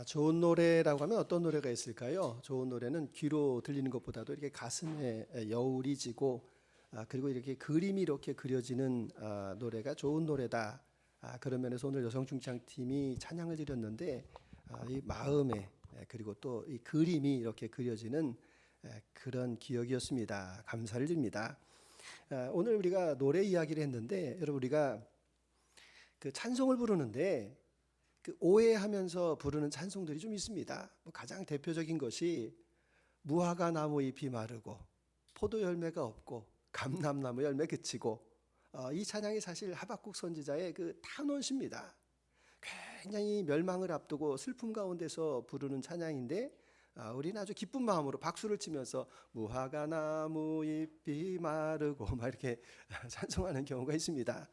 좋은 노래라고 하면 어떤 노래가 있을까요? 좋은 노래는 귀로 들리는 것보다도 이렇게 가슴에 여울이 지고 그리고 이렇게 그림이 이렇게 그려지는 노래가 좋은 노래다. 그런 면에서 오늘 여성중창팀이 찬양을 드렸는데 이 마음에 그리고 또 이 그림이 이렇게 그려지는 그런 기억이었습니다. 감사를 드립니다. 오늘 우리가 노래 이야기를 했는데 여러분 우리가 그 찬송을 부르는데 그 오해하면서 부르는 찬송들이 좀 있습니다. 가장 대표적인 것이 무화과 나무 잎이 마르고 포도 열매가 없고 감람나무 열매 그치고 이 찬양이 사실 하박국 선지자의 그 탄원시입니다. 굉장히 멸망을 앞두고 슬픔 가운데서 부르는 찬양인데 우리는 아주 기쁜 마음으로 박수를 치면서 무화과 나무 잎이 마르고 막 이렇게 찬송하는 경우가 있습니다.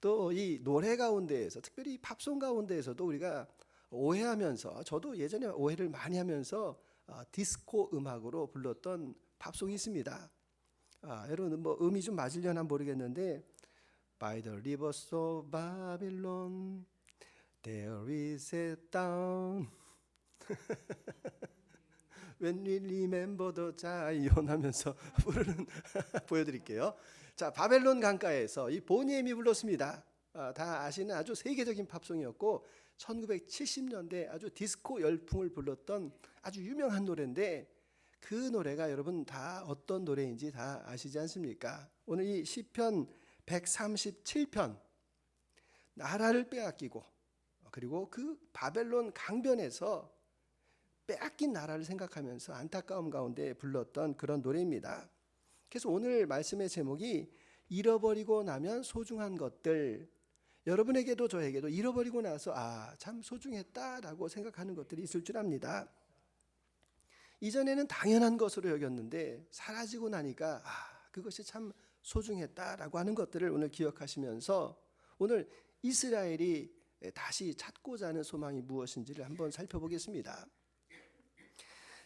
또 이 노래 가운데에서 특별히 팝송 가운데에서도 우리가 오해하면서 저도 예전에 오해를 많이 하면서 디스코 음악으로 불렀던 팝송이 있습니다. 여러분 뭐 음이 좀 맞으려나 모르겠는데 By the rivers of Babylon there is a town When we remember the Zion 하면서 부르는 보여드릴게요. 자, 바벨론 강가에서 이 보니엠이 불렀습니다. 다 아시는 아주 세계적인 팝송이었고 1970년대 아주 디스코 열풍을 불렀던 아주 유명한 노래인데 그 노래가 여러분 다 어떤 노래인지 다 아시지 않습니까? 오늘 이 시편 137편 나라를 빼앗기고 그리고 그 바벨론 강변에서 빼앗긴 나라를 생각하면서 안타까움 가운데 불렀던 그런 노래입니다. 그래서 오늘 말씀의 제목이 잃어버리고 나면 소중한 것들. 여러분에게도 저에게도 잃어버리고 나서 참 소중했다라고 생각하는 것들이 있을 줄 압니다. 이전에는 당연한 것으로 여겼는데 사라지고 나니까 그것이 참 소중했다라고 하는 것들을 오늘 기억하시면서 오늘 이스라엘이 다시 찾고자 하는 소망이 무엇인지를 한번 살펴보겠습니다.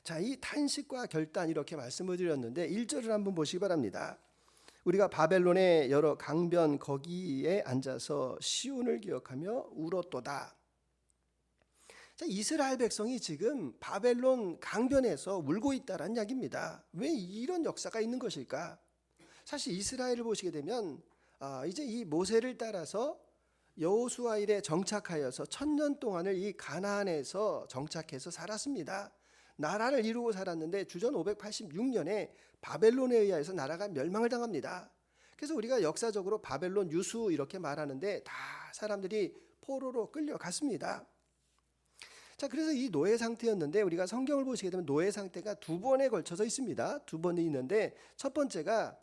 자, 이 탄식과 결단 이렇게 말씀을 드렸는데 1절을 한번 보시기 바랍니다. 우리가 바벨론의 여러 강변 거기에 앉아서 시온을 기억하며 울었도다. 자, 이스라엘 백성이 지금 바벨론 강변에서 울고 있다라는 이야기입니다. 왜 이런 역사가 있는 것일까? 사실 이스라엘을 보시게 되면 이제 이 모세를 따라서 여호수아 일에 정착하여서 1000년 동안을 이 가나안에서 정착해서 살았습니다. 나라를 이루고 살았는데 주전 586년에 바벨론에 의해서 나라가 멸망을 당합니다. 그래서 우리가 역사적으로 바벨론 유수 이렇게 말하는데 다 사람들이 포로로 끌려갔습니다. 자, 그래서 이 노예 상태였는데 우리가 성경을 보시게 되면 노예 상태가 두 번에 걸쳐서 있습니다. 두 번이 있는데 첫 번째가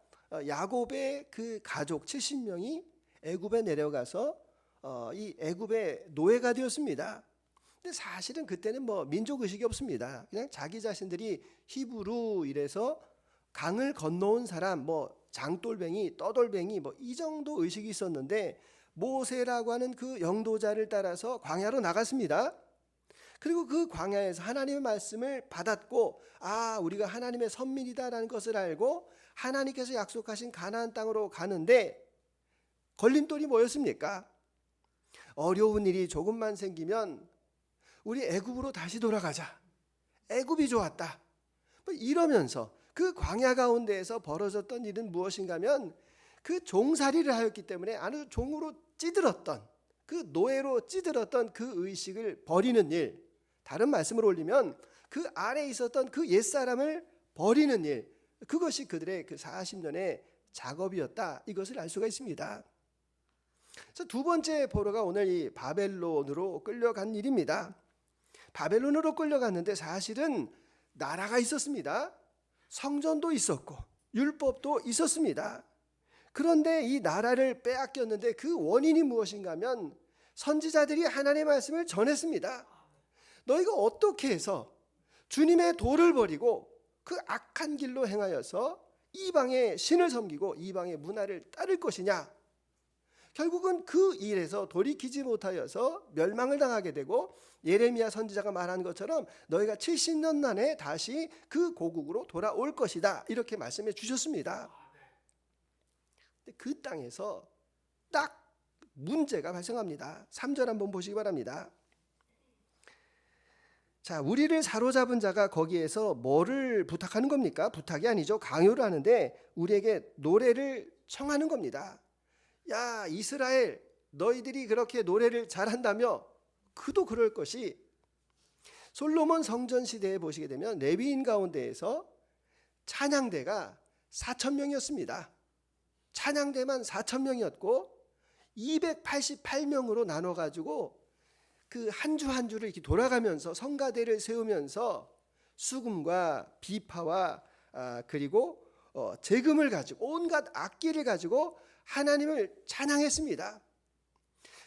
야곱의 그 가족 70명이 애굽에 내려가서 이 애굽의 노예가 되었습니다. 근데 사실은 그때는 뭐 민족 의식이 없습니다. 그냥 자기 자신들이 히브루 이래서 강을 건너온 사람, 뭐 장돌뱅이, 떠돌뱅이 뭐 이 정도 의식이 있었는데 모세라고 하는 그 영도자를 따라서 광야로 나갔습니다. 그리고 그 광야에서 하나님의 말씀을 받았고 우리가 하나님의 선민이다라는 것을 알고 하나님께서 약속하신 가나안 땅으로 가는데 걸림돌이 뭐였습니까? 어려운 일이 조금만 생기면 우리 애굽으로 다시 돌아가자. 애굽이 좋았다. 뭐 이러면서 그 광야 가운데에서 벌어졌던 일은 무엇인가 하면 그 종살이를 하였기 때문에 아주 종으로 찌들었던 그 노예로 찌들었던 그 의식을 버리는 일, 다른 말씀을 올리면 그 안에 있었던 그 옛사람을 버리는 일, 그것이 그들의 그 40년의 작업이었다. 이것을 알 수가 있습니다. 그래서 두 번째 포로가 오늘 이 바벨론으로 끌려간 일입니다. 바벨론으로 끌려갔는데 사실은 나라가 있었습니다. 성전도 있었고 율법도 있었습니다. 그런데 이 나라를 빼앗겼는데 그 원인이 무엇인가 하면 선지자들이 하나님의 말씀을 전했습니다. 너희가 어떻게 해서 주님의 도를 버리고 그 악한 길로 행하여서 이방의 신을 섬기고 이방의 문화를 따를 것이냐. 결국은 그 일에서 돌이키지 못하여서 멸망을 당하게 되고 예레미야 선지자가 말한 것처럼 너희가 70년 만에 다시 그 고국으로 돌아올 것이다. 이렇게 말씀해 주셨습니다. 근데 그 땅에서 딱 문제가 발생합니다. 3절 한번 보시기 바랍니다. 자, 우리를 사로잡은 자가 거기에서 뭐를 부탁하는 겁니까? 부탁이 아니죠. 강요를 하는데 우리에게 노래를 청하는 겁니다. 야, 이스라엘, 너희들이 그렇게 노래를 잘한다며? 그도 그럴 것이, 솔로몬 성전 시대에 보시게 되면 레위인 가운데에서 찬양대가 4,000명이었습니다. 찬양대만 4,000명이었고 288명으로 나눠 가지고 그 한 주 한 주를 이렇게 돌아가면서 성가대를 세우면서 수금과 비파와 그리고 재금을 가지고 온갖 악기를 가지고 하나님을 찬양했습니다.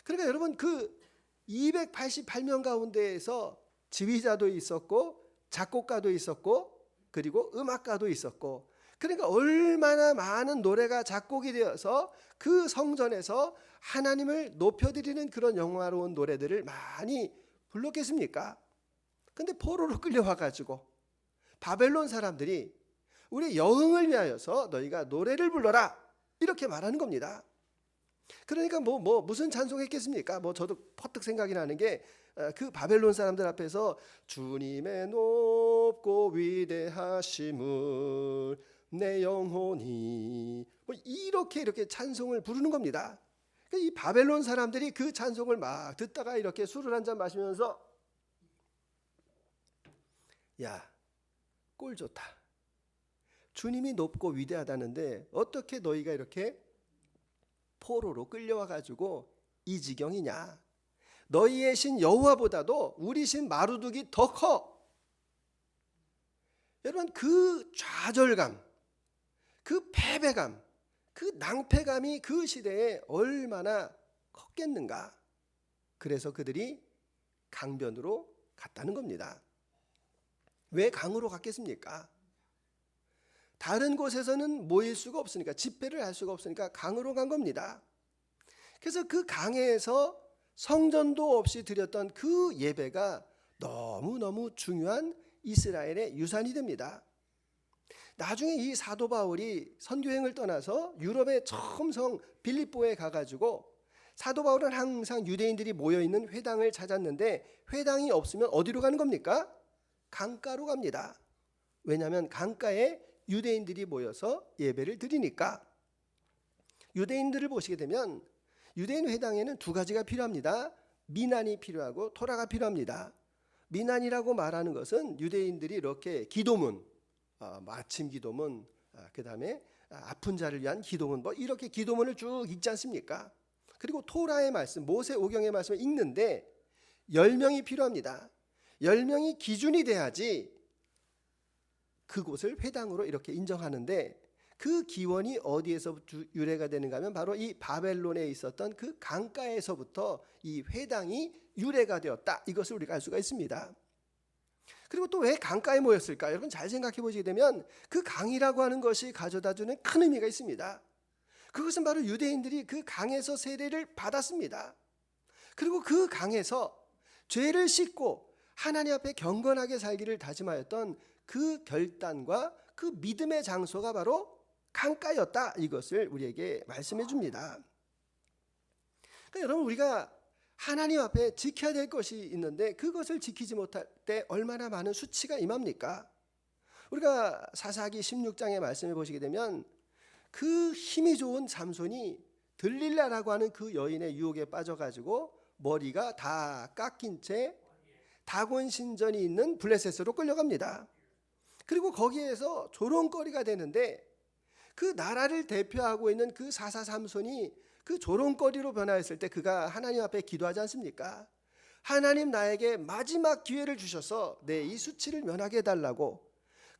그러니까 여러분, 그 288명 가운데에서 지휘자도 있었고 작곡가도 있었고 그리고 음악가도 있었고, 그러니까 얼마나 많은 노래가 작곡이 되어서 그 성전에서 하나님을 높여드리는 그런 영화로운 노래들을 많이 불렀겠습니까? 근데 포로로 끌려와 가지고 바벨론 사람들이 우리 여흥을 위하여서 너희가 노래를 불러라 이렇게 말하는 겁니다. 그러니까 무슨 찬송했겠습니까? 저도 퍼뜩 생각이 나는 게 그 바벨론 사람들 앞에서 주님의 높고 위대하심을 내 영혼이 이렇게 찬송을 부르는 겁니다. 이 바벨론 사람들이 그 찬송을 막 듣다가 이렇게 술을 한잔 마시면서 야, 꼴 좋다. 주님이 높고 위대하다는데 어떻게 너희가 이렇게 포로로 끌려와 가지고 이 지경이냐? 너희의 신 여호와보다도 우리 신 마루둑이 더 커. 여러분, 그 좌절감, 그 패배감, 그 낭패감이 그 시대에 얼마나 컸겠는가. 그래서 그들이 강변으로 갔다는 겁니다. 왜 강으로 갔겠습니까? 다른 곳에서는 모일 수가 없으니까, 집회를 할 수가 없으니까 강으로 간 겁니다. 그래서 그 강에서 성전도 없이 드렸던 그 예배가 너무너무 중요한 이스라엘의 유산이 됩니다. 나중에 이 사도 바울이 선교행을 떠나서 유럽의 처음 성 빌립보에 가가지고, 사도 바울은 항상 유대인들이 모여있는 회당을 찾았는데 회당이 없으면 어디로 가는 겁니까? 강가로 갑니다. 왜냐하면 강가에 유대인들이 모여서 예배를 드리니까. 유대인들을 보시게 되면 유대인 회당에는 두 가지가 필요합니다. 미난이 필요하고 토라가 필요합니다. 미난이라고 말하는 것은 유대인들이 이렇게 기도문, 아침 기도문, 그 다음에 아픈 자를 위한 기도문, 이렇게 기도문을 쭉 읽지 않습니까? 그리고 토라의 말씀, 모세오경의 말씀을 읽는데 10명이 필요합니다. 10명이 기준이 돼야지 그곳을 회당으로 이렇게 인정하는데, 그 기원이 어디에서 유래가 되는가 하면 바로 이 바벨론에 있었던 그 강가에서부터 이 회당이 유래가 되었다. 이것을 우리가 알 수가 있습니다. 그리고 또 왜 강가에 모였을까? 여러분 잘 생각해 보시게 되면 그 강이라고 하는 것이 가져다주는 큰 의미가 있습니다. 그것은 바로 유대인들이 그 강에서 세례를 받았습니다. 그리고 그 강에서 죄를 씻고 하나님 앞에 경건하게 살기를 다짐하였던 그 결단과 그 믿음의 장소가 바로 강가였다. 이것을 우리에게 말씀해 줍니다. 그러니까 여러분, 우리가 하나님 앞에 지켜야 될 것이 있는데 그것을 지키지 못할 때 얼마나 많은 수치가 임합니까? 우리가 사사기 16장의 말씀을 보시게 되면 그 힘이 좋은 삼손이 들릴라라고 하는 그 여인의 유혹에 빠져가지고 머리가 다 깎인 채 다곤 신전이 있는 블레셋으로 끌려갑니다. 그리고 거기에서 조롱거리가 되는데, 그 나라를 대표하고 있는 그 사사 삼손이 그 조롱거리로 변화했을 때 그가 하나님 앞에 기도하지 않습니까? 하나님, 나에게 마지막 기회를 주셔서 내 이 수치를 면하게 해달라고.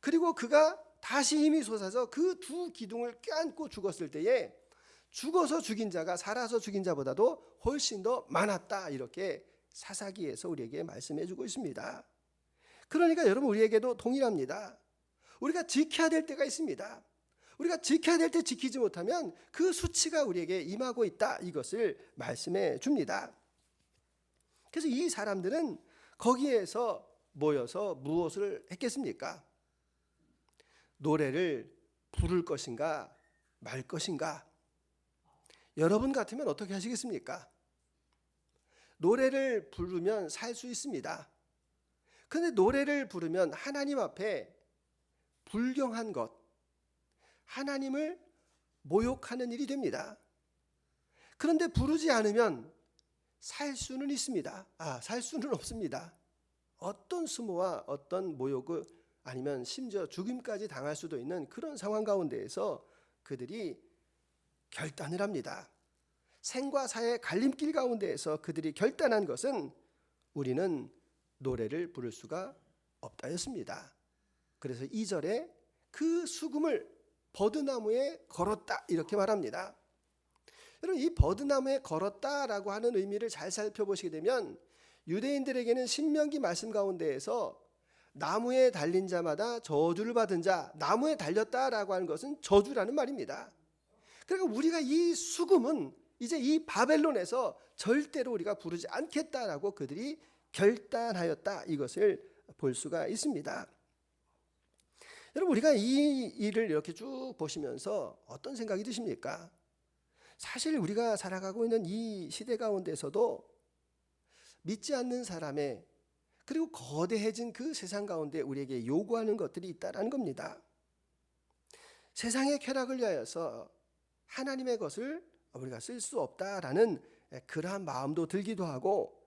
그리고 그가 다시 힘이 솟아서 그 두 기둥을 껴안고 죽었을 때에 죽어서 죽인 자가 살아서 죽인 자보다도 훨씬 더 많았다. 이렇게 사사기에서 우리에게 말씀해 주고 있습니다. 그러니까 여러분, 우리에게도 동일합니다. 우리가 지켜야 될 때가 있습니다. 우리가 지켜야 될 때 지키지 못하면 그 수치가 우리에게 임하고 있다. 이것을 말씀해 줍니다. 그래서 이 사람들은 거기에서 모여서 무엇을 했겠습니까? 노래를 부를 것인가 말 것인가? 여러분 같으면 어떻게 하시겠습니까? 노래를 부르면 살 수 있습니다. 그런데 노래를 부르면 하나님 앞에 불경한 것, 하나님을 모욕하는 일이 됩니다. 그런데 부르지 않으면 살 수는 있습니다. 살 수는 없습니다. 어떤 수모와 어떤 모욕을 아니면 심지어 죽임까지 당할 수도 있는 그런 상황 가운데에서 그들이 결단을 합니다. 생과 사의 갈림길 가운데에서 그들이 결단한 것은 우리는 노래를 부를 수가 없다였습니다. 그래서 2절에 그 수금을 버드나무에 걸었다 이렇게 말합니다. 여러분, 이 버드나무에 걸었다라고 하는 의미를 잘 살펴보시게 되면 유대인들에게는 신명기 말씀 가운데에서 나무에 달린 자마다 저주를 받은 자, 나무에 달렸다라고 하는 것은 저주라는 말입니다. 그러니까 우리가 이 수금은 이제 이 바벨론에서 절대로 우리가 부르지 않겠다라고 그들이 결단하였다, 이것을 볼 수가 있습니다. 여러분, 우리가 이 일을 이렇게 쭉 보시면서 어떤 생각이 드십니까? 사실 우리가 살아가고 있는 이 시대 가운데서도 믿지 않는 사람의, 그리고 거대해진 그 세상 가운데 우리에게 요구하는 것들이 있다는 겁니다. 세상의 쾌락을 위하여서 하나님의 것을 우리가 쓸 수 없다라는 그러한 마음도 들기도 하고,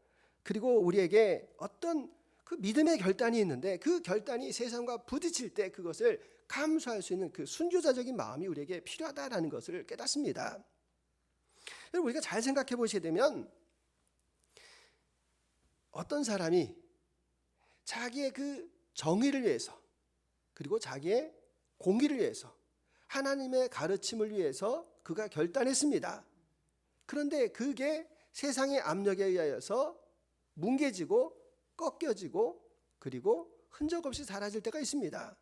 그리고 우리에게 어떤 그 믿음의 결단이 있는데 그 결단이 세상과 부딪힐 때 그것을 감수할 수 있는 그 순교자적인 마음이 우리에게 필요하다라는 것을 깨닫습니다. 여러분, 우리가 잘 생각해 보시게 되면 어떤 사람이 자기의 그 정의를 위해서, 그리고 자기의 공의를 위해서, 하나님의 가르침을 위해서 그가 결단했습니다. 그런데 그게 세상의 압력에 의하여서 뭉개지고 꺾여지고 그리고 흔적 없이 사라질 때가 있습니다.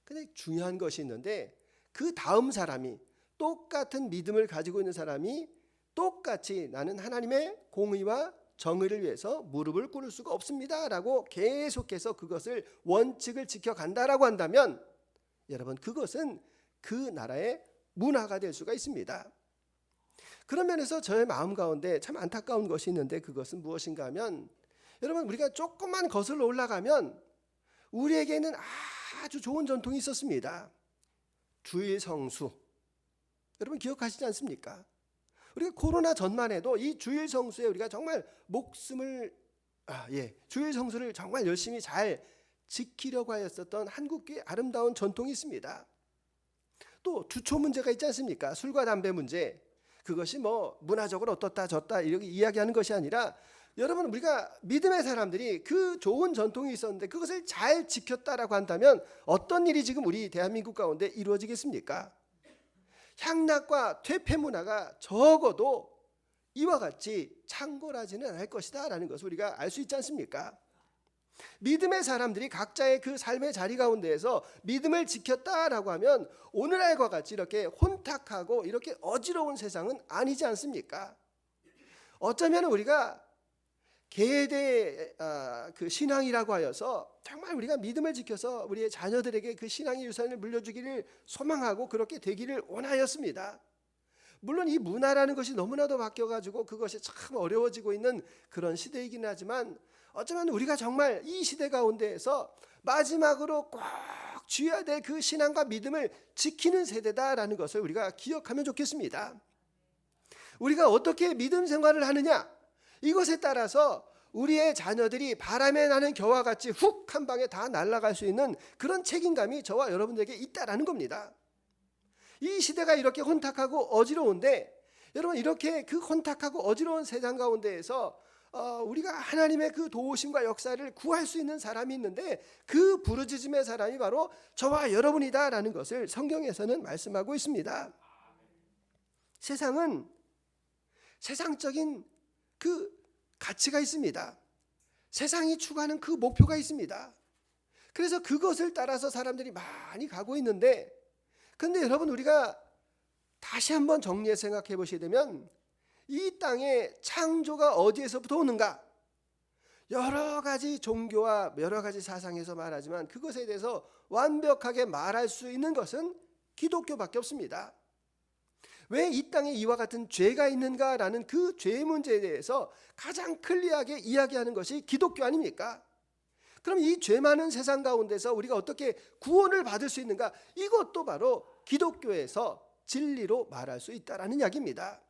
근데 중요한 것이 있는데, 그 다음 사람이, 똑같은 믿음을 가지고 있는 사람이 똑같이 나는 하나님의 공의와 정의를 위해서 무릎을 꿇을 수가 없습니다 라고 계속해서 그것을 원칙을 지켜간다라고 한다면, 여러분, 그것은 그 나라의 문화가 될 수가 있습니다. 그런 면에서 저의 마음 가운데 참 안타까운 것이 있는데, 그것은 무엇인가 하면, 여러분, 우리가 조금만 거슬러 올라가면 우리에게는 아주 좋은 전통이 있었습니다. 주일 성수, 여러분 기억하시지 않습니까? 우리가 코로나 전만 해도 이 주일 성수에 우리가 정말 목숨을 주일 성수를 정말 열심히 잘 지키려고 하였었던 한국교회의 아름다운 전통이 있습니다. 또 주초 문제가 있지 않습니까? 술과 담배 문제. 그것이 뭐 문화적으로 어떻다 저렇다 이렇게 이야기하는 것이 아니라, 여러분, 우리가 믿음의 사람들이 그 좋은 전통이 있었는데 그것을 잘 지켰다라고 한다면 어떤 일이 지금 우리 대한민국 가운데 이루어지겠습니까? 향락과 퇴폐 문화가 적어도 이와 같이 창궐하지는 않을 것이다 라는 것을 우리가 알 수 있지 않습니까? 믿음의 사람들이 각자의 그 삶의 자리 가운데에서 믿음을 지켰다라고 하면 오늘날과 같이 이렇게 혼탁하고 이렇게 어지러운 세상은 아니지 않습니까? 어쩌면 우리가 계대 그 신앙이라고 하여서 정말 우리가 믿음을 지켜서 우리의 자녀들에게 그 신앙의 유산을 물려주기를 소망하고 그렇게 되기를 원하였습니다. 물론 이 문화라는 것이 너무나도 바뀌어가지고 그것이 참 어려워지고 있는 그런 시대이긴 하지만, 어쩌면 우리가 정말 이 시대 가운데에서 마지막으로 꼭 쥐어야 될 그 신앙과 믿음을 지키는 세대다라는 것을 우리가 기억하면 좋겠습니다. 우리가 어떻게 믿음 생활을 하느냐, 이것에 따라서 우리의 자녀들이 바람에 나는 겨와 같이 훅 한 방에 다 날아갈 수 있는 그런 책임감이 저와 여러분들에게 있다라는 겁니다. 이 시대가 이렇게 혼탁하고 어지러운데, 여러분, 이렇게 그 혼탁하고 어지러운 세상 가운데에서 우리가 하나님의 그 도우심과 역사를 구할 수 있는 사람이 있는데, 그 부르짖음의 사람이 바로 저와 여러분이다라는 것을 성경에서는 말씀하고 있습니다. 세상은 세상적인 그 가치가 있습니다. 세상이 추구하는 그 목표가 있습니다. 그래서 그것을 따라서 사람들이 많이 가고 있는데, 그런데 여러분, 우리가 다시 한번 정리해 생각해 보시게 되면 이 땅의 창조가 어디에서부터 오는가? 여러 가지 종교와 여러 가지 사상에서 말하지만 그것에 대해서 완벽하게 말할 수 있는 것은 기독교밖에 없습니다. 왜 이 땅에 이와 같은 죄가 있는가라는 그 죄 문제에 대해서 가장 클리어하게 이야기하는 것이 기독교 아닙니까? 그럼 이 죄 많은 세상 가운데서 우리가 어떻게 구원을 받을 수 있는가? 이것도 바로 기독교에서 진리로 말할 수 있다라는 이야기입니다.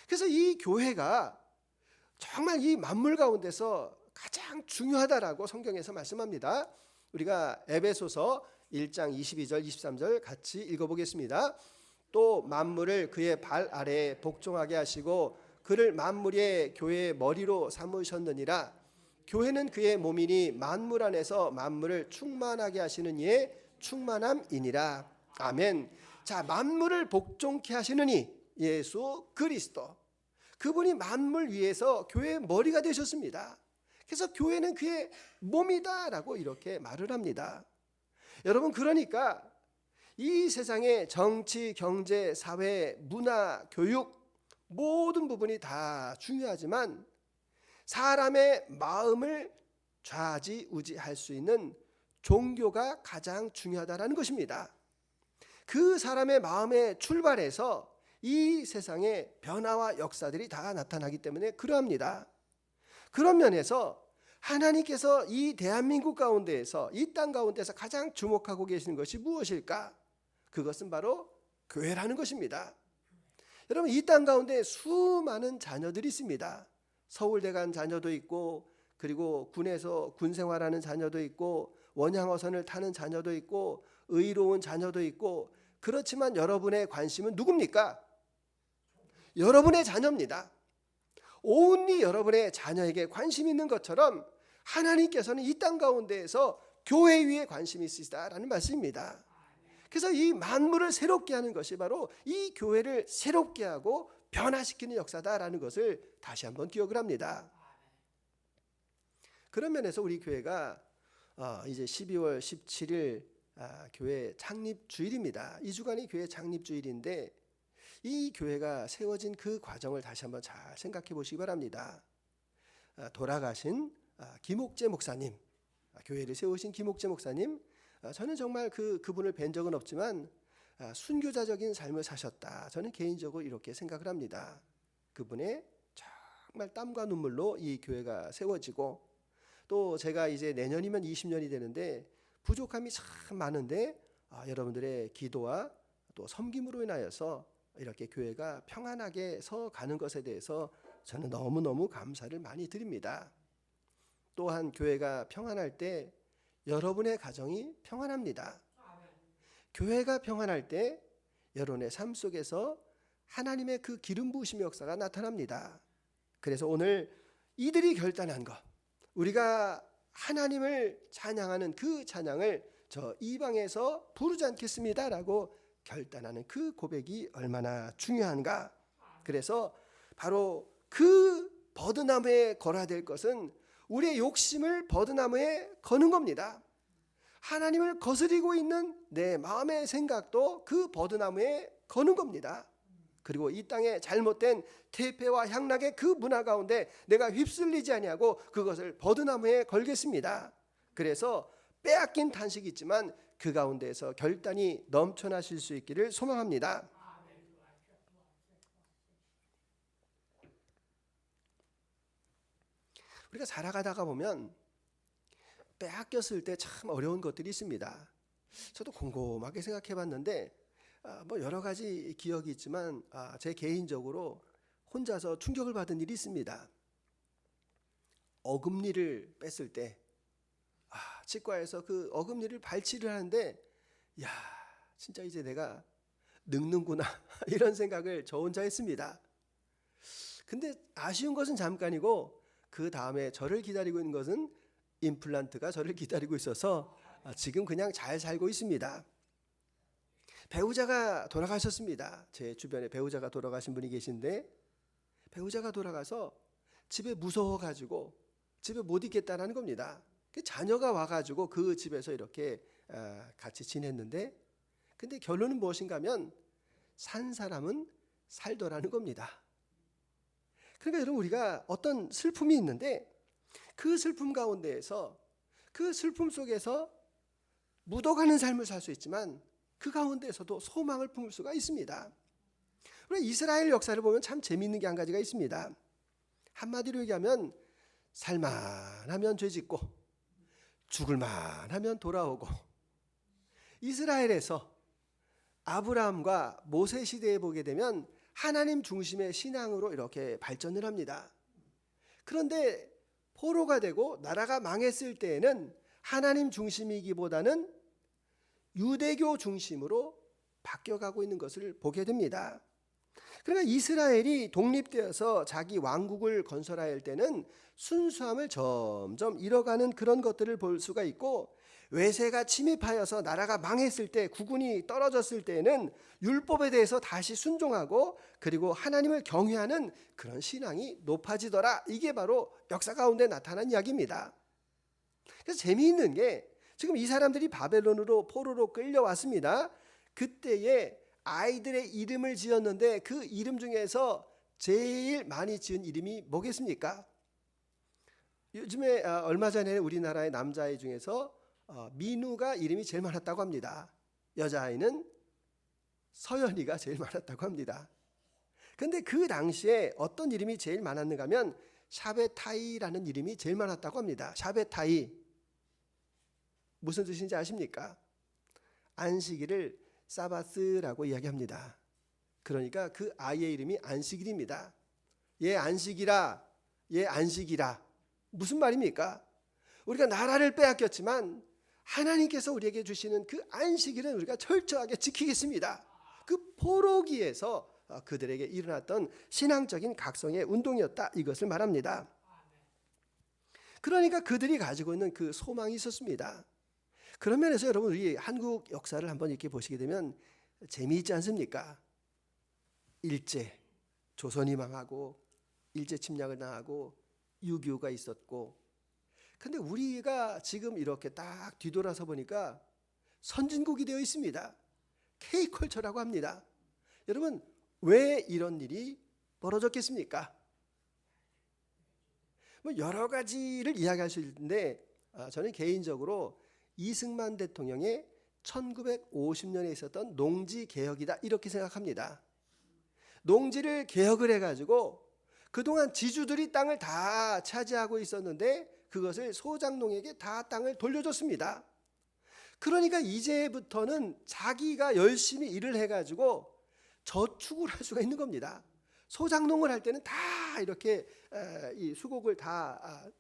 그래서 이 교회가 정말 이 만물 가운데서 가장 중요하다라고 성경에서 말씀합니다. 우리가 에베소서 1장 22절 23절 같이 읽어보겠습니다. 또 만물을 그의 발 아래에 복종하게 하시고 그를 만물의 교회의 머리로 삼으셨느니라. 교회는 그의 몸이니 만물 안에서 만물을 충만하게 하시는 이의 충만함이니라. 아멘. 자, 만물을 복종케 하시는 이 예수 그리스도, 그분이 만물 위에서 교회의 머리가 되셨습니다. 그래서 교회는 그의 몸이다라고 이렇게 말을 합니다. 여러분, 그러니까 이 세상의 정치, 경제, 사회, 문화, 교육 모든 부분이 다 중요하지만 사람의 마음을 좌지우지할 수 있는 종교가 가장 중요하다는 것입니다. 그 사람의 마음에 출발해서 이 세상의 변화와 역사들이 다 나타나기 때문에 그러합니다. 그런 면에서 하나님께서 이 대한민국 가운데에서, 이 땅 가운데서 가장 주목하고 계시는 것이 무엇일까? 그것은 바로 교회라는 것입니다. 여러분, 이 땅 가운데 수많은 자녀들이 있습니다. 서울대 간 자녀도 있고, 그리고 군에서 군 생활하는 자녀도 있고, 원양어선을 타는 자녀도 있고, 의로운 자녀도 있고, 그렇지만 여러분의 관심은 누굽니까? 여러분의 자녀입니다. 온리 여러분의 자녀에게 관심이 있는 것처럼 하나님께서는 이 땅 가운데에서 교회 위에 관심이 있으시다라는 말씀입니다. 그래서 이 만물을 새롭게 하는 것이 바로 이 교회를 새롭게 하고 변화시키는 역사다라는 것을 다시 한번 기억을 합니다. 그런 면에서 우리 교회가 이제 12월 17일 교회 창립 주일입니다. 이 주간이 교회 창립 주일인데 이 교회가 세워진 그 과정을 다시 한번 잘 생각해 보시기 바랍니다. 돌아가신 김옥재 목사님, 교회를 세우신 김옥재 목사님, 저는 정말 그분을 뵌 적은 없지만 순교자적인 삶을 사셨다. 저는 개인적으로 이렇게 생각을 합니다. 그분의 정말 땀과 눈물로 이 교회가 세워지고, 또 제가 이제 내년이면 20년이 되는데 부족함이 참 많은데 여러분들의 기도와 또 섬김으로 인하여서 이렇게 교회가 평안하게 서 가는 것에 대해서 저는 너무너무 감사를 많이 드립니다. 또한 교회가 평안할 때 여러분의 가정이 평안합니다. 교회가 평안할 때 여러분의 삶 속에서 하나님의 그 기름 부으심의 역사가 나타납니다. 그래서 오늘 이들이 결단한 것, 우리가 하나님을 찬양하는 그 찬양을 저 이방에서 부르지 않겠습니다라고 결단하는 그 고백이 얼마나 중요한가. 그래서 바로 그 버드나무에 걸어야 될 것은 우리의 욕심을 버드나무에 거는 겁니다. 하나님을 거스리고 있는 내 마음의 생각도 그 버드나무에 거는 겁니다. 그리고 이 땅에 잘못된 퇴폐와 향락의 그 문화 가운데 내가 휩쓸리지 아니하고 그것을 버드나무에 걸겠습니다. 그래서 빼앗긴 탄식이 있지만 그 가운데에서 결단이 넘쳐나실 수 있기를 소망합니다. 우리가 살아가다가 보면 빼앗겼을 때 참 어려운 것들이 있습니다. 저도 곰곰하게 생각해 봤는데 뭐 여러 가지 기억이 있지만 제 개인적으로 혼자서 충격을 받은 일이 있습니다. 어금니를 뺐을 때 치과에서 그 어금니를 발치를 하는데 야, 진짜 이제 내가 늙는구나 이런 생각을 저 혼자 했습니다. 근데 아쉬운 것은 잠깐이고 그 다음에 저를 기다리고 있는 것은 임플란트가 저를 기다리고 있어서 지금 그냥 잘 살고 있습니다. 배우자가 돌아가셨습니다. 제 주변에 배우자가 돌아가신 분이 계신데 배우자가 돌아가서 집에 무서워가지고 집에 못 있겠다는 겁니다. 자녀가 와가지고 그 집에서 이렇게 같이 지냈는데, 근데 결론은 무엇인가 하면 산 사람은 살더라는 겁니다. 그러니까 여러분, 우리가 어떤 슬픔이 있는데 그 슬픔 가운데에서, 그 슬픔 속에서 묻어가는 삶을 살 수 있지만 그 가운데에서도 소망을 품을 수가 있습니다. 우리 이스라엘 역사를 보면 참 재미있는 게 한 가지가 있습니다. 한마디로 얘기하면 살만하면 죄짓고 죽을 만하면 돌아오고, 이스라엘에서 아브라함과 모세 시대에 보게 되면 하나님 중심의 신앙으로 이렇게 발전을 합니다. 그런데 포로가 되고 나라가 망했을 때에는 하나님 중심이기보다는 유대교 중심으로 바뀌어가고 있는 것을 보게 됩니다. 그러니까 이스라엘이 독립되어서 자기 왕국을 건설할 때는 순수함을 점점 잃어가는 그런 것들을 볼 수가 있고, 외세가 침입하여서 나라가 망했을 때, 국운이 떨어졌을 때는 율법에 대해서 다시 순종하고 그리고 하나님을 경외하는 그런 신앙이 높아지더라. 이게 바로 역사 가운데 나타난 이야기입니다. 그래서 재미있는 게 지금 이 사람들이 바벨론으로 포로로 끌려왔습니다. 그때에 아이들의 이름을 지었는데 그 이름 중에서 제일 많이 지은 이름이 뭐겠습니까? 요즘에 얼마 전에 우리나라의 남자아이 중에서 민우가 이름이 제일 많았다고 합니다. 여자아이는 서연이가 제일 많았다고 합니다. 그런데 그 당시에 어떤 이름이 제일 많았는가 하면 샤베타이라는 이름이 제일 많았다고 합니다. 샤베타이 무슨 뜻인지 아십니까? 안식일을 사바스라고 이야기합니다. 그러니까 그 아이의 이름이 안식일입니다. 얘 안식이라, 얘 안식이라. 무슨 말입니까? 우리가 나라를 빼앗겼지만 하나님께서 우리에게 주시는 그 안식일은 우리가 철저하게 지키겠습니다. 그 포로기에서 그들에게 일어났던 신앙적인 각성의 운동이었다, 이것을 말합니다. 그러니까 그들이 가지고 있는 그 소망이 있었습니다. 그런 면에서 여러분, 우리 한국 역사를 한번 이렇게 보시게 되면 재미있지 않습니까? 일제, 조선이 망하고 일제 침략을 당하고 6.25가 있었고, 근데 우리가 지금 이렇게 딱 뒤돌아서 보니까 선진국이 되어 있습니다. K컬처라고 합니다. 여러분, 왜 이런 일이 벌어졌겠습니까? 뭐 여러 가지를 이야기할 수 있는데 저는 개인적으로 이승만 대통령의 1950년에 있었던 농지 개혁이다, 이렇게 생각합니다. 농지를 개혁을 해가지고 그동안 지주들이 땅을 다 차지하고 있었는데 그것을 소장농에게 다 땅을 돌려줬습니다. 그러니까 이제부터는 자기가 열심히 일을 해가지고 저축을 할 수가 있는 겁니다. 소장농을 할 때는 다 이렇게 이 수곡을 다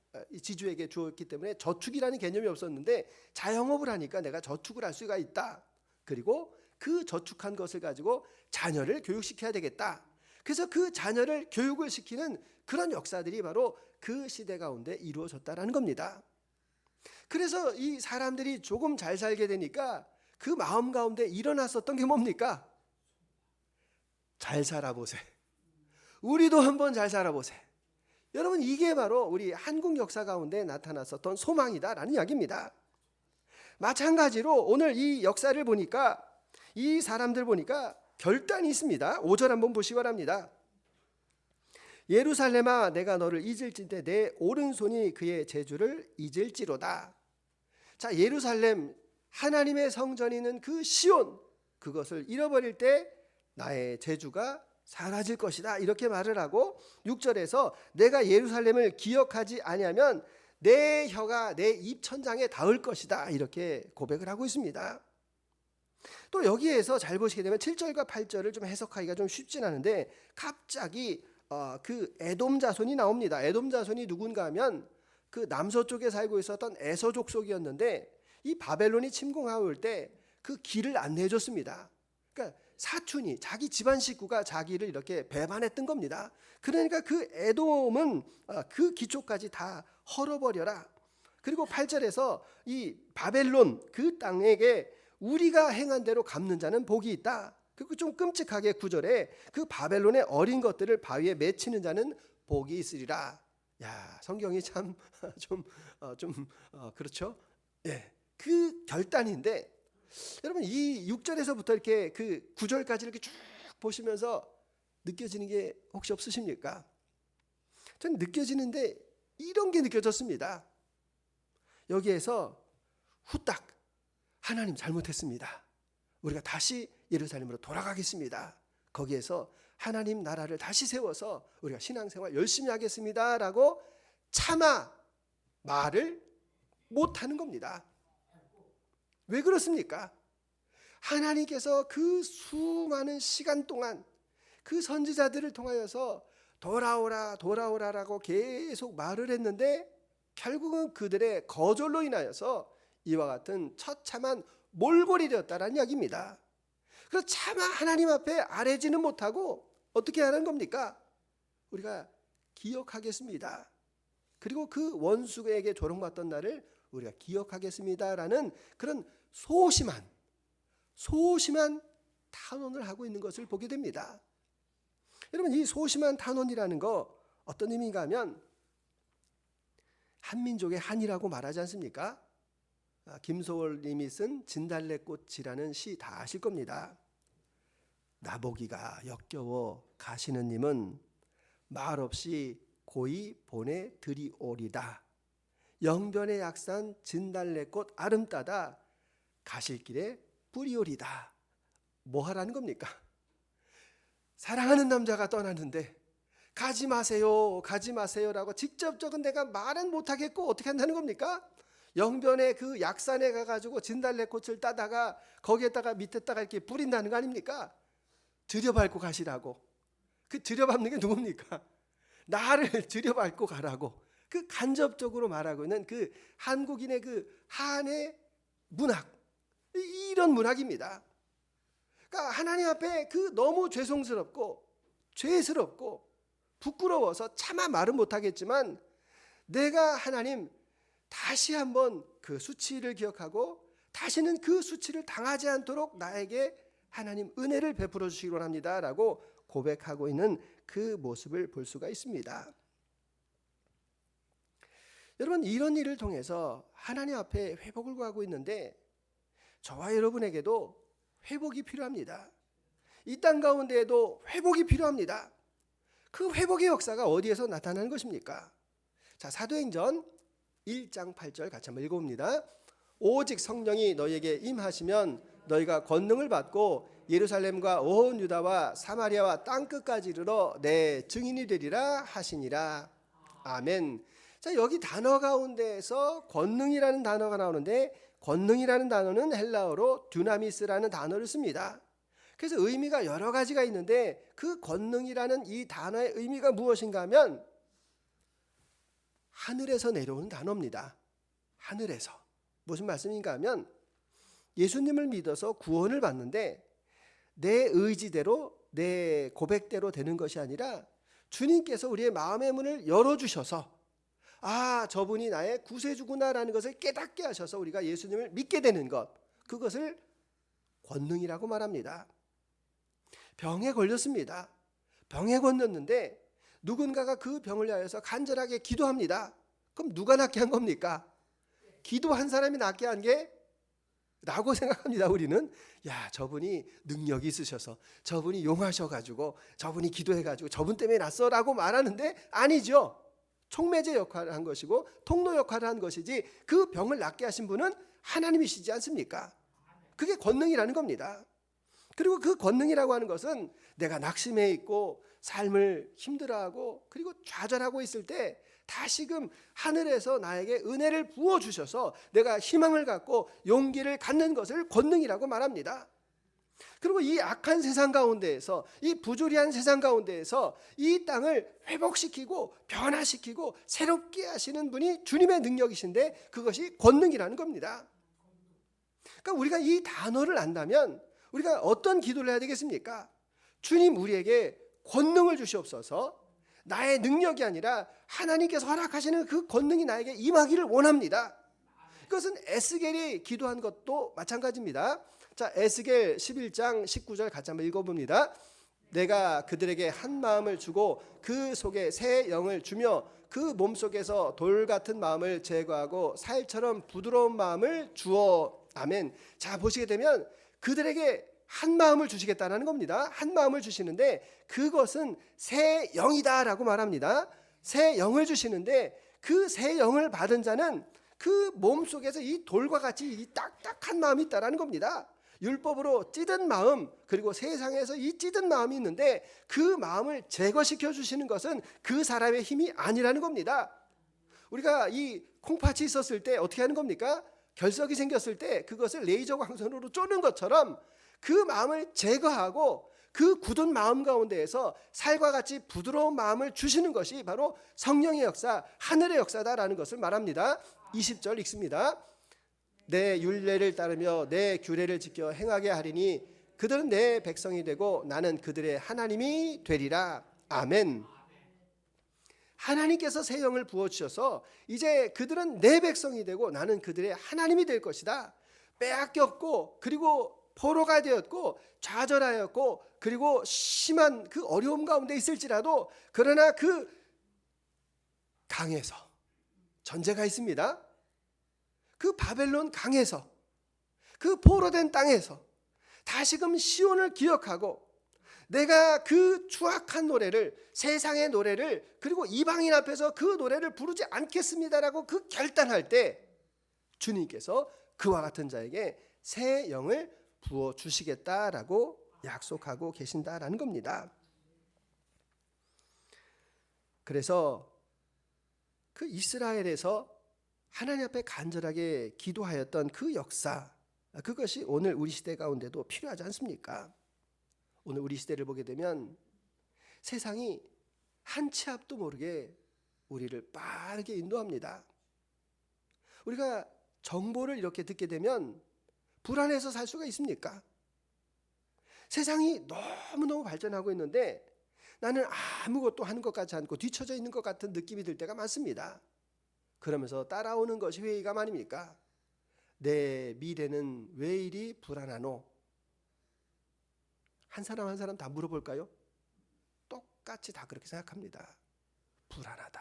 지주에게 주었기 때문에 저축이라는 개념이 없었는데, 자영업을 하니까 내가 저축을 할 수가 있다. 그리고 그 저축한 것을 가지고 자녀를 교육시켜야 되겠다. 그래서 그 자녀를 교육을 시키는 그런 역사들이 바로 그 시대 가운데 이루어졌다라는 겁니다. 그래서 이 사람들이 조금 잘 살게 되니까 그 마음 가운데 일어났었던 게 뭡니까? 잘 살아보세. 우리도 한번 잘 살아보세. 여러분, 이게 바로 우리 한국 역사 가운데 나타났었던 소망이다라는 이야기입니다. 마찬가지로 오늘 이 역사를 보니까, 이 사람들 보니까 결단이 있습니다. 5절 한번 보시기 바랍니다. 예루살렘아, 내가 너를 잊을진대 내 오른손이 그의 재주를 잊을지로다. 자, 예루살렘, 하나님의 성전이 있는 그 시온, 그것을 잃어버릴 때 나의 재주가 사라질 것이다, 이렇게 말을 하고 6절에서 내가 예루살렘을 기억하지 아니하면 내 혀가 내 입천장에 닿을 것이다, 이렇게 고백을 하고 있습니다. 또 여기에서 잘 보시게 되면 7절과 8절을 좀 해석하기가 좀 쉽진 않은데 갑자기 그 에돔 자손이 나옵니다. 에돔 자손이 누군가 하면 그 남서쪽에 살고 있었던 에서 족속이었는데 이 바벨론이 침공하고 올 때 그 길을 안내해 줬습니다. 그러니까 사촌이, 자기 집안 식구가 자기를 이렇게 배반했던 겁니다. 그러니까 그 에돔은 그 기초까지 다 헐어버려라. 그리고 8절에서 이 바벨론 그 땅에게 우리가 행한 대로 갚는 자는 복이 있다. 그리고 좀 끔찍하게 9절에 그 바벨론의 어린 것들을 바위에 맺히는 자는 복이 있으리라. 야, 성경이 참 좀 그렇죠? 예, 그 결단인데 여러분, 이 6절에서부터 이렇게 그 9절까지 이렇게 쭉 보시면서 느껴지는 게 혹시 없으십니까? 저는 느껴지는데 이런 게 느껴졌습니다. 여기에서 후딱 하나님 잘못했습니다. 우리가 다시 예루살렘으로 돌아가겠습니다. 거기에서 하나님 나라를 다시 세워서 우리가 신앙생활 열심히 하겠습니다라고 차마 말을 못하는 겁니다. 왜 그렇습니까? 하나님께서 그 수많은 시간 동안 그 선지자들을 통하여서 돌아오라 돌아오라라고 계속 말을 했는데 결국은 그들의 거절로 인하여서 이와 같은 처참한 몰골이 되었다는 이야기입니다. 그래서 차마 하나님 앞에 아뢰지는 못하고 어떻게 하는 겁니까? 우리가 기억하겠습니다. 그리고 그 원수에게 조롱받던 날을 우리가 기억하겠습니다라는 그런 소심한 탄원을 하고 있는 것을 보게 됩니다. 여러분, 이 소심한 탄원이라는 거 어떤 의미인가 하면 한민족의 한이라고 말하지 않습니까? 김소월 님이 쓴 진달래꽃이라는 시 다 아실 겁니다. 나보기가 역겨워 가시는 님은 말없이 고이 보내드리오리다. 영변의 약산 진달래꽃 아름따다 가실 길에 뿌리오리다. 뭐 하라는 겁니까? 사랑하는 남자가 떠났는데 가지 마세요 가지 마세요라고 직접적인 내가 말은 못하겠고 어떻게 한다는 겁니까? 영변의 그 약산에 가가지고 진달래꽃을 따다가 거기에다가 밑에다가 이렇게 뿌린다는 거 아닙니까? 들여밟고 가시라고. 그 들여밟는 게 누굽니까? 나를 들여밟고 가라고 그 간접적으로 말하고 있는 그 한국인의 그 한의 문학, 이런 문학입니다. 그러니까 하나님 앞에 그 너무 죄송스럽고 죄스럽고 부끄러워서 차마 말은 못하겠지만 내가 하나님 다시 한번 그 수치를 기억하고 다시는 그 수치를 당하지 않도록 나에게 하나님 은혜를 베풀어 주시기 원합니다 라고 고백하고 있는 그 모습을 볼 수가 있습니다. 여러분, 이런 일을 통해서 하나님 앞에 회복을 구하고 있는데 저와 여러분에게도 회복이 필요합니다. 이 땅 가운데에도 회복이 필요합니다. 그 회복의 역사가 어디에서 나타나는 것입니까? 자, 사도행전 1장 8절 같이 한번 읽어봅니다. 오직 성령이 너희에게 임하시면 너희가 권능을 받고 예루살렘과 온 유다와 사마리아와 땅끝까지 이르러 내 증인이 되리라 하시니라. 아멘. 자, 여기 단어 가운데에서 권능이라는 단어가 나오는데 권능이라는 단어는 헬라어로 듀나미스라는 단어를 씁니다. 그래서 의미가 여러 가지가 있는데 그 권능이라는 이 단어의 의미가 무엇인가 하면 하늘에서 내려오는 단어입니다. 하늘에서. 무슨 말씀인가 하면 예수님을 믿어서 구원을 받는데 내 의지대로 내 고백대로 되는 것이 아니라 주님께서 우리의 마음의 문을 열어주셔서 아, 저분이 나의 구세주구나라는 것을 깨닫게 하셔서 우리가 예수님을 믿게 되는 것, 그것을 권능이라고 말합니다. 병에 걸렸습니다. 병에 걸렸는데 누군가가 그 병을 위하여서 간절하게 기도합니다. 그럼 누가 낫게 한 겁니까? 기도한 사람이 낫게 한 게 라고 생각합니다. 우리는 야, 저분이 능력이 있으셔서 저분이 용하셔가지고 저분이 기도해가지고 저분 때문에 낫어 라고 말하는데 아니죠. 촉매제 역할을 한 것이고 통로 역할을 한 것이지 그 병을 낫게 하신 분은 하나님이시지 않습니까? 그게 권능이라는 겁니다. 그리고 그 권능이라고 하는 것은 내가 낙심해 있고 삶을 힘들어하고 그리고 좌절하고 있을 때 다시금 하늘에서 나에게 은혜를 부어주셔서 내가 희망을 갖고 용기를 갖는 것을 권능이라고 말합니다. 그리고 이 악한 세상 가운데에서 이 부조리한 세상 가운데에서 이 땅을 회복시키고 변화시키고 새롭게 하시는 분이 주님의 능력이신데 그것이 권능이라는 겁니다. 그러니까 우리가 이 단어를 안다면 우리가 어떤 기도를 해야 되겠습니까? 주님, 우리에게 권능을 주시옵소서. 나의 능력이 아니라 하나님께서 허락하시는 그 권능이 나에게 임하기를 원합니다. 그것은 에스겔이 기도한 것도 마찬가지입니다. 자, 에스겔 11장 19절 같이 한번 읽어봅니다. 내가 그들에게 한 마음을 주고 그 속에 새 영을 주며 그 몸속에서 돌 같은 마음을 제거하고 살처럼 부드러운 마음을 주어. 아멘. 자, 보시게 되면 그들에게 한 마음을 주시겠다는 겁니다. 한 마음을 주시는데 그것은 새 영이다라고 말합니다. 새 영을 주시는데 그 새 영을 받은 자는 그 몸속에서 이 돌과 같이 이 딱딱한 마음이 있다라는 겁니다. 율법으로 찌든 마음, 그리고 세상에서 이 찌든 마음이 있는데 그 마음을 제거시켜 주시는 것은 그 사람의 힘이 아니라는 겁니다. 우리가 이 콩팥이 있었을 때 어떻게 하는 겁니까? 결석이 생겼을 때 그것을 레이저 광선으로 쪼는 것처럼 그 마음을 제거하고 그 굳은 마음 가운데에서 살과 같이 부드러운 마음을 주시는 것이 바로 성령의 역사, 하늘의 역사다라는 것을 말합니다. 20절 읽습니다. 내 율례를 따르며 내 규례를 지켜 행하게 하리니 그들은 내 백성이 되고 나는 그들의 하나님이 되리라. 아멘. 하나님께서 새 영을 부어주셔서 이제 그들은 내 백성이 되고 나는 그들의 하나님이 될 것이다. 빼앗겼고 그리고 포로가 되었고 좌절하였고 그리고 심한 그 어려움 가운데 있을지라도 그러나 그 강에서 전제가 있습니다. 그 바벨론 강에서 그 포로된 땅에서 다시금 시온을 기억하고 내가 그 추악한 노래를 세상의 노래를 그리고 이방인 앞에서 그 노래를 부르지 않겠습니다라고 그 결단할 때 주님께서 그와 같은 자에게 새 영을 부어 주시겠다라고 약속하고 계신다라는 겁니다. 그래서 그 이스라엘에서 하나님 앞에 간절하게 기도하였던 그 역사, 그것이 오늘 우리 시대 가운데도 필요하지 않습니까? 오늘 우리 시대를 보게 되면 세상이 한 치 앞도 모르게 우리를 빠르게 인도합니다. 우리가 정보를 이렇게 듣게 되면 불안해서 살 수가 있습니까? 세상이 너무너무 발전하고 있는데 나는 아무것도 하는 것 같지 않고 뒤처져 있는 것 같은 느낌이 들 때가 많습니다. 그러면서 따라오는 것이 회의가 말입니까? 내 미래는 왜 이리 불안하노? 한 사람 한 사람 다 물어볼까요? 똑같이 다 그렇게 생각합니다. 불안하다.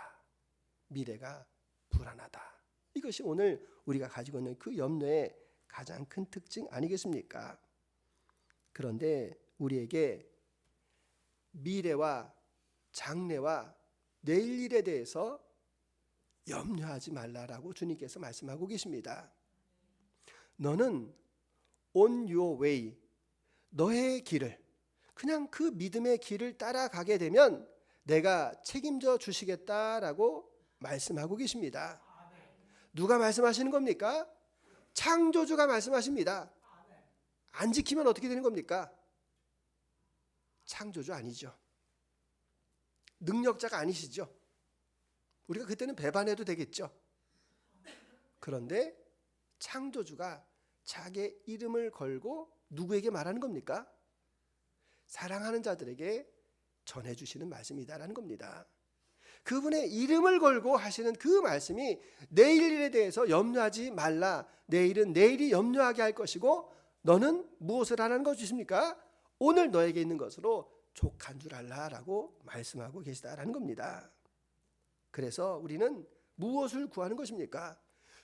미래가 불안하다. 이것이 오늘 우리가 가지고 있는 그 염려의 가장 큰 특징 아니겠습니까? 그런데 우리에게 미래와 장래와 내일 일에 대해서 염려하지 말라라고 주님께서 말씀하고 계십니다. 너는 on your way, 너의 길을 그냥 그 믿음의 길을 따라가게 되면 내가 책임져 주시겠다라고 말씀하고 계십니다. 누가 말씀하시는 겁니까? 창조주가 말씀하십니다. 안 지키면 어떻게 되는 겁니까? 창조주 아니죠. 능력자가 아니시죠. 우리가 그때는 배반해도 되겠죠. 그런데 창조주가 자기의 이름을 걸고 누구에게 말하는 겁니까? 사랑하는 자들에게 전해주시는 말씀이다라는 겁니다. 그분의 이름을 걸고 하시는 그 말씀이 내일 일에 대해서 염려하지 말라. 내일은 내일이 염려하게 할 것이고 너는 무엇을 하라는 것이십니까? 오늘 너에게 있는 것으로 족한 줄 알라라고 말씀하고 계시다라는 겁니다. 그래서 우리는 무엇을 구하는 것입니까?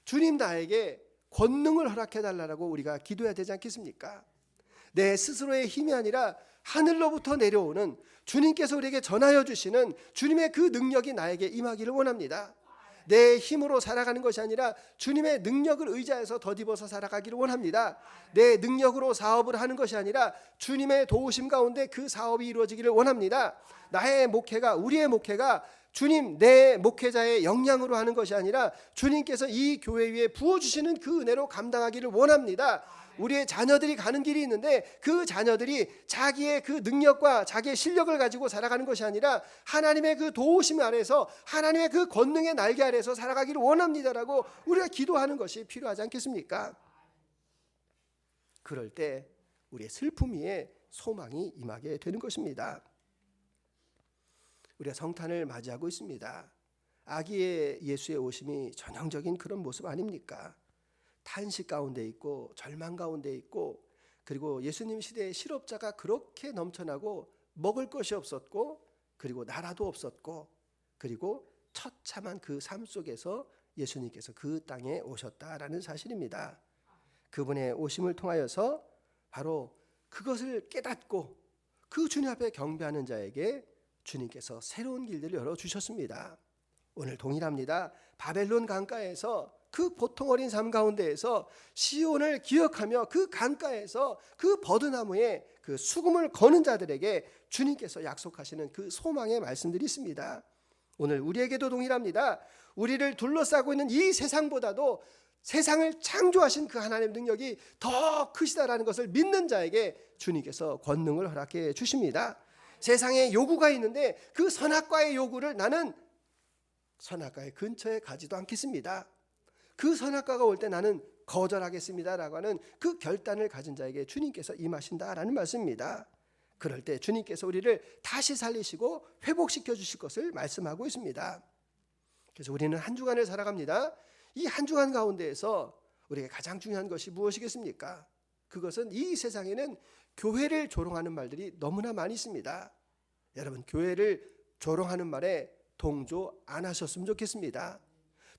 주님 나에게 권능을 허락해 달라고 우리가 기도해야 되지 않겠습니까? 내 스스로의 힘이 아니라 하늘로부터 내려오는 주님께서 우리에게 전하여 주시는 주님의 그 능력이 나에게 임하기를 원합니다. 내 힘으로 살아가는 것이 아니라 주님의 능력을 의지해서 덧입어서 살아가기를 원합니다. 내 능력으로 사업을 하는 것이 아니라 주님의 도우심 가운데 그 사업이 이루어지기를 원합니다. 나의 목회가, 우리의 목회가 주님 내 목회자의 역량으로 하는 것이 아니라 주님께서 이 교회 위에 부어주시는 그 은혜로 감당하기를 원합니다. 우리의 자녀들이 가는 길이 있는데 그 자녀들이 자기의 그 능력과 자기의 실력을 가지고 살아가는 것이 아니라 하나님의 그 도우심 아래서 하나님의 그 권능의 날개 아래서 살아가기를 원합니다라고 우리가 기도하는 것이 필요하지 않겠습니까? 그럴 때 우리의 슬픔 위에 소망이 임하게 되는 것입니다. 우리가 성탄을 맞이하고 있습니다. 아기의 예수의 오심이 전형적인 그런 모습 아닙니까? 탄식 가운데 있고 절망 가운데 있고 그리고 예수님 시대의 실업자가 그렇게 넘쳐나고 먹을 것이 없었고 그리고 나라도 없었고 그리고 처참한 그 삶 속에서 예수님께서 그 땅에 오셨다라는 사실입니다. 그분의 오심을 통하여서 바로 그것을 깨닫고 그 주님 앞에 경배하는 자에게 주님께서 새로운 길들을 열어주셨습니다. 오늘 동일합니다. 바벨론 강가에서 그 보통 어린 삶 가운데에서 시온을 기억하며 그 강가에서 그 버드나무에 그 수금을 거는 자들에게 주님께서 약속하시는 그 소망의 말씀들이 있습니다. 오늘 우리에게도 동일합니다. 우리를 둘러싸고 있는 이 세상보다도 세상을 창조하신 그 하나님의 능력이 더 크시다라는 것을 믿는 자에게 주님께서 권능을 허락해 주십니다. 세상에 요구가 있는데 그 선악과의 요구를 나는 선악과의 근처에 가지도 않겠습니다. 그 선악과가 올 때 나는 거절하겠습니다라고 하는 그 결단을 가진 자에게 주님께서 임하신다라는 말씀입니다. 그럴 때 주님께서 우리를 다시 살리시고 회복시켜 주실 것을 말씀하고 있습니다. 그래서 우리는 한 주간을 살아갑니다. 이 한 주간 가운데에서 우리에게 가장 중요한 것이 무엇이겠습니까? 그것은 이 세상에는 교회를 조롱하는 말들이 너무나 많이 있습니다. 여러분, 교회를 조롱하는 말에 동조 안 하셨으면 좋겠습니다.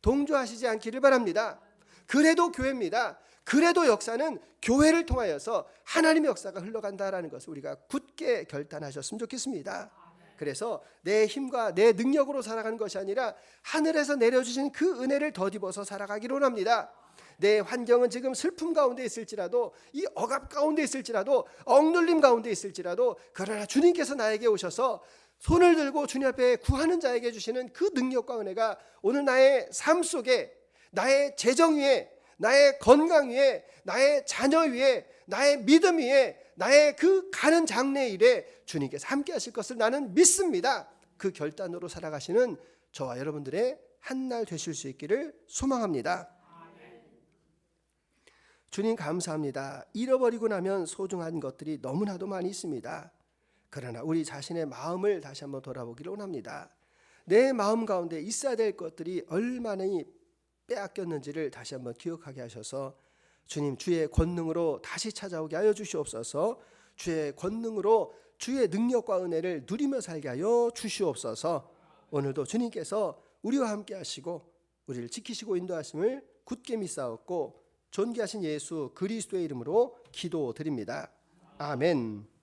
동조하시지 않기를 바랍니다. 그래도 교회입니다. 그래도 역사는 교회를 통하여서 하나님의 역사가 흘러간다라는 것을 우리가 굳게 결단하셨으면 좋겠습니다. 그래서 내 힘과 내 능력으로 살아가는 것이 아니라 하늘에서 내려주신 그 은혜를 덧입어서 살아가기를 원합니다. 내 환경은 지금 슬픔 가운데 있을지라도, 이 억압 가운데 있을지라도, 억눌림 가운데 있을지라도, 그러나 주님께서 나에게 오셔서 손을 들고 주님 앞에 구하는 자에게 주시는 그 능력과 은혜가 오늘 나의 삶 속에, 나의 재정 위에, 나의 건강 위에, 나의 자녀 위에, 나의 믿음 위에, 나의 그 가는 장래 일에 주님께서 함께 하실 것을 나는 믿습니다. 그 결단으로 살아가시는 저와 여러분들의 한날 되실 수 있기를 소망합니다. 주님 감사합니다. 잃어버리고 나면 소중한 것들이 너무나도 많이 있습니다. 그러나 우리 자신의 마음을 다시 한번 돌아보기를 원합니다. 내 마음 가운데 있어야 될 것들이 얼마나 빼앗겼는지를 다시 한번 기억하게 하셔서 주님, 주의 권능으로 다시 찾아오게 하여 주시옵소서. 주의 권능으로 주의 능력과 은혜를 누리며 살게 하여 주시옵소서. 오늘도 주님께서 우리와 함께 하시고 우리를 지키시고 인도하심을 굳게 믿사옵고 존귀하신 예수 그리스도의 이름으로 기도드립니다. 아멘.